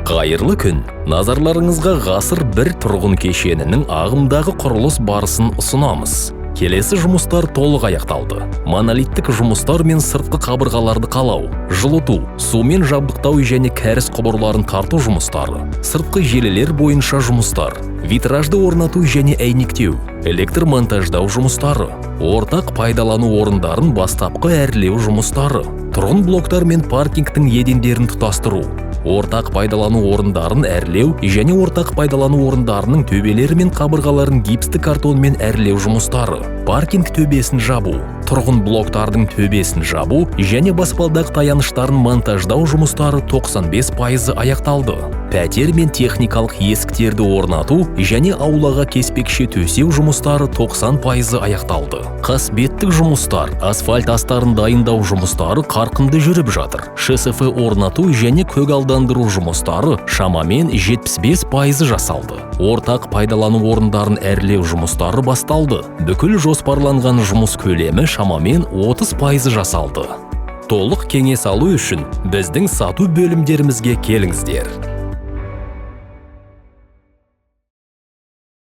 Қайырлы күн. Назарларыңызға ғасыр бір тұрғын кешенінің ағымдағы құрылыс барысын ұсынамыз. Келесі жұмыстар толық аяқталды. Монолиттік жұмыстар мен сыртқы қабырғаларды қалау, жылыту, сумен жабдықтау және кәріз құбырларын тарту жұмыстары, сыртқы желілер бойынша жұмыстар, витражды орнату және әйнектеу, электр монтаждау жұмыстары, ортақ пайдалану орындарын бастапқы әрлеу жұмыстары, тұрғын блоктар мен паркингтің едендерін тұтастыру, ортақ пайдалану орындарын әрлеу және ортақ пайдалану орындарының төбелері мен қабырғаларын гипсті картонмен әрлеу жұмыстары, паркинг төбесін жабу, тұрғын блоктардың төбесін жабу және баспалдақ таяныштарын монтаждау жұмыстары 95% аяқталды. Пәтер мен техникалық есіктерді орнату және аулаға кеспекше төсеу жұмыстары 90% аяқталды. Қасбеттік жұмыстар, асфальт астарын дайындау жұмыстары қарқынды жүріп жатыр. ШСФ орнату және көгалдандыру жұмыстары шамамен 75% жасалды. Ортақ пайдалану орындарын әрлеу жұмыстары басталды. Бүкіл жоспарланған жұмыс көлемі шамамен 30% жасалды. Толық кеңес алу үшін біздің сату бөлімдерімізге келіңіздер.